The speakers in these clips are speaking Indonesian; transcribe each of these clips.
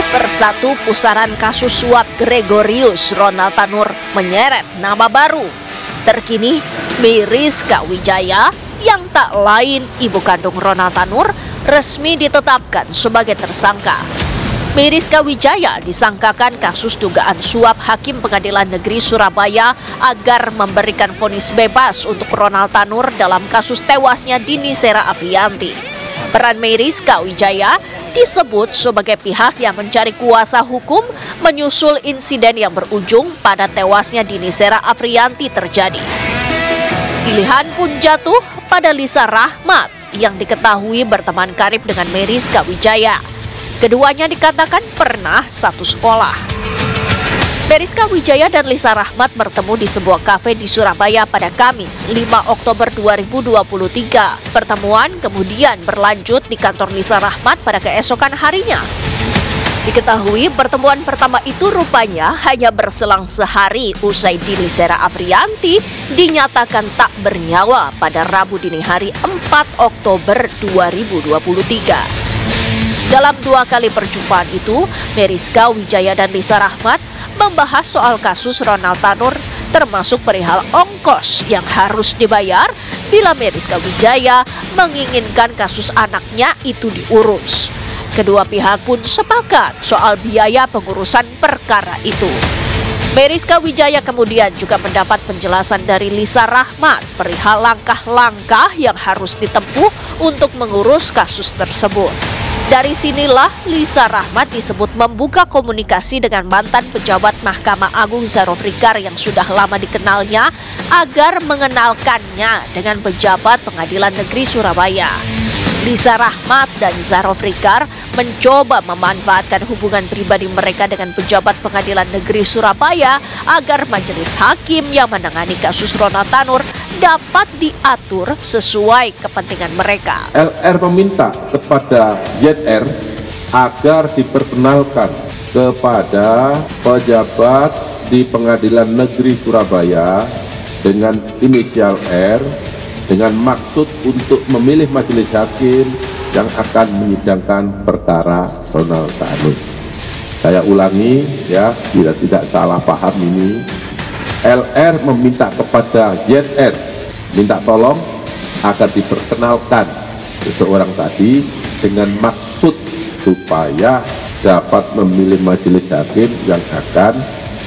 persatu pusaran kasus suap Gregorius Ronald Tanur menyeret nama baru. Terkini, Meriska Wijaya yang tak lain ibu kandung Ronald Tanur resmi ditetapkan sebagai tersangka. Meriska Wijaya disangkakan kasus dugaan suap Hakim Pengadilan Negeri Surabaya agar memberikan vonis bebas untuk Ronald Tanur dalam kasus tewasnya Dini Sera Afriyanti. Peran Meriska Wijaya disebut sebagai pihak yang mencari kuasa hukum menyusul insiden yang berujung pada tewasnya Dini Sera Afriyanti terjadi. Pilihan pun jatuh pada Lisa Rahmat yang diketahui berteman karib dengan Meriska Wijaya. Keduanya dikatakan pernah satu sekolah. Meriska Wijaya dan Lisa Rahmat bertemu di sebuah kafe di Surabaya pada Kamis 5 Oktober 2023. Pertemuan kemudian berlanjut di kantor Lisa Rahmat pada keesokan harinya. Diketahui pertemuan pertama itu rupanya hanya berselang sehari usai Dini Sera Afriyanti dinyatakan tak bernyawa pada Rabu dini hari 4 Oktober 2023. Dalam 2 kali perjumpaan itu, Meriska Wijaya dan Lisa Rahmat membahas soal kasus Ronald Tanur, termasuk perihal ongkos yang harus dibayar bila Meriska Wijaya menginginkan kasus anaknya itu diurus. Kedua pihak pun sepakat soal biaya pengurusan perkara itu. Meriska Wijaya kemudian juga mendapat penjelasan dari Lisa Rahmat perihal langkah-langkah yang harus ditempuh untuk mengurus kasus tersebut. Dari sinilah Lisa Rahmat disebut membuka komunikasi dengan mantan pejabat Mahkamah Agung Zarofrikar yang sudah lama dikenalnya agar mengenalkannya dengan pejabat Pengadilan Negeri Surabaya. Lisa Rahmat dan Zarofrikar mencoba memanfaatkan hubungan pribadi mereka dengan pejabat Pengadilan Negeri Surabaya agar majelis hakim yang menangani kasus Ronald Tanur dapat diatur sesuai kepentingan mereka. LR meminta kepada ZR agar diperkenalkan kepada pejabat di Pengadilan Negeri Surabaya dengan inisial R dengan maksud untuk memilih majelis hakim yang akan menyidangkan perkara Ronald Tanur. Saya ulangi ya, tidak salah paham ini. LR meminta kepada ZR, minta tolong agar diperkenalkan seseorang tadi dengan maksud supaya dapat memilih majelis hakim yang akan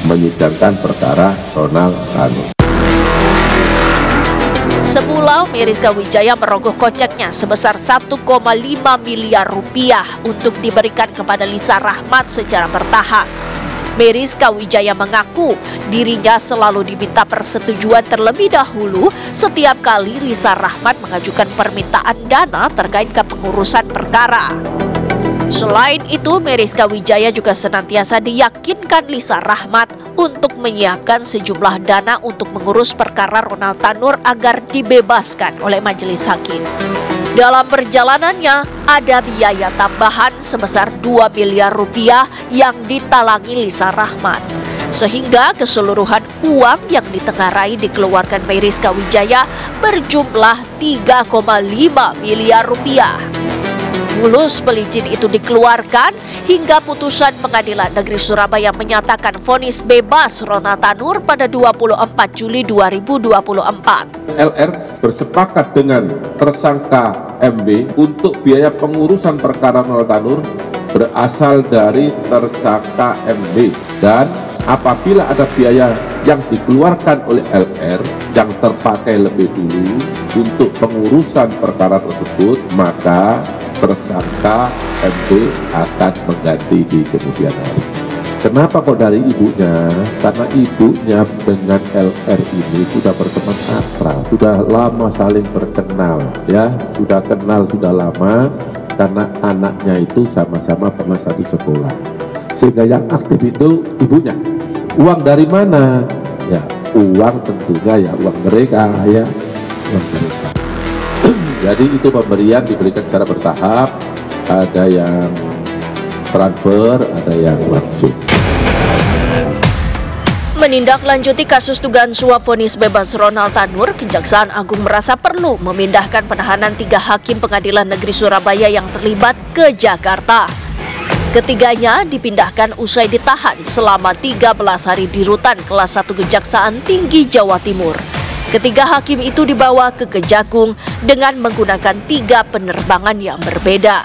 menyidangkan perkara Ronald Tanur. Semula Meriska Wijaya merogoh koceknya sebesar 1,5 miliar rupiah untuk diberikan kepada Lisa Rahmat secara bertahap. Meriska Wijaya mengaku dirinya selalu diminta persetujuan terlebih dahulu setiap kali Lisa Rahmat mengajukan permintaan dana terkait kepengurusan perkara. Selain itu, Meriska Wijaya juga senantiasa diyakinkan Lisa Rahmat untuk menyiapkan sejumlah dana untuk mengurus perkara Ronald Tanur agar dibebaskan oleh majelis hakim. Dalam perjalanannya, ada biaya tambahan sebesar 2 miliar rupiah yang ditalangi Lisa Rahmat. Sehingga keseluruhan uang yang ditengarai dikeluarkan Meriska Wijaya berjumlah 3,5 miliar rupiah. Fulus pelizin itu dikeluarkan hingga putusan Pengadilan Negeri Surabaya menyatakan vonis bebas Ronald Tanur pada 24 Juli 2024. LR bersepakat dengan tersangka MB untuk biaya pengurusan perkara Ronald Tanur berasal dari tersangka MB, dan apabila ada biaya yang dikeluarkan oleh LR yang terpakai lebih dulu untuk pengurusan perkara tersebut, maka tersangka MB akan mengganti di kemudian hari. Kenapa kok dari ibunya? Karena ibunya dengan LR ini sudah berteman akrab, sudah lama saling berkenal, ya, sudah kenal sudah lama karena anaknya itu sama-sama pernah satu sekolah. Sehingga yang aktif itu ibunya. Uang dari mana? Ya, uang tentunya ya uang mereka, ya, uang mereka. Jadi itu pemberian diberikan secara bertahap, ada yang transfer, ada yang langsung. Menindaklanjuti kasus dugaan suap vonis bebas Ronald Tanur, Kejaksaan Agung merasa perlu memindahkan penahanan 3 hakim Pengadilan Negeri Surabaya yang terlibat ke Jakarta. Ketiganya dipindahkan usai ditahan selama 13 hari di rutan kelas 1 Kejaksaan Tinggi Jawa Timur. Ketiga hakim itu dibawa ke Kejagung dengan menggunakan 3 penerbangan yang berbeda.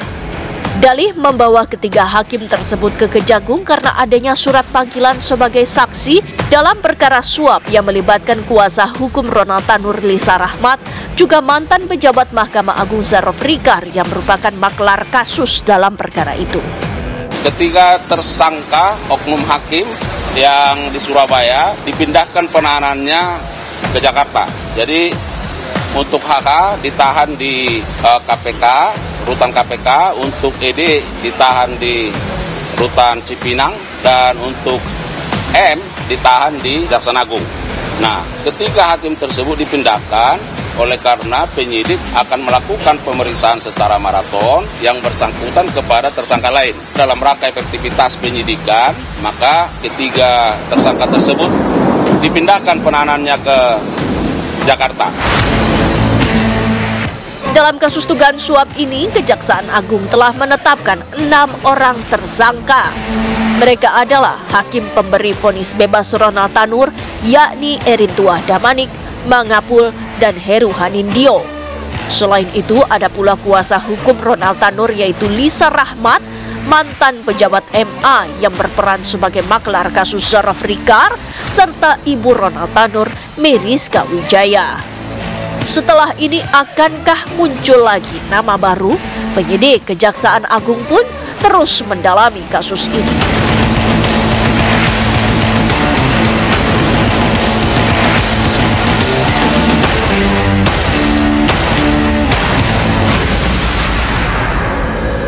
Dalih membawa ketiga hakim tersebut ke Kejagung karena adanya surat panggilan sebagai saksi dalam perkara suap yang melibatkan kuasa hukum Ronald Tanur Lisa Rahmat, juga mantan pejabat Mahkamah Agung Zarof Rikar yang merupakan maklar kasus dalam perkara itu. Ketiga tersangka oknum hakim yang di Surabaya dipindahkan penahanannya ke Jakarta. Jadi untuk HK ditahan di KPK, rutan KPK, untuk ED ditahan di rutan Cipinang, dan untuk M ditahan di Jaksa Agung. Nah, ketiga hakim tersebut dipindahkan oleh karena penyidik akan melakukan pemeriksaan secara maraton yang bersangkutan kepada tersangka lain. Dalam rangka efektivitas penyidikan, maka ketiga tersangka tersebut dipindahkan penahanannya ke Jakarta. Dalam kasus dugaan suap ini, Kejaksaan Agung telah menetapkan 6 orang tersangka. Mereka adalah hakim pemberi vonis bebas Ronald Tanur, yakni Erintuah Damanik, Mangapul, dan Heru Hanindyo. Selain itu, ada pula kuasa hukum Ronald Tanur, yaitu Lisa Rahmat, mantan pejabat MA yang berperan sebagai maklar kasus Zarof Rikar, serta ibu Ronald Tanur, Miriska Wijaya. Setelah ini akankah muncul lagi nama baru? Penyidik Kejaksaan Agung pun terus mendalami kasus ini.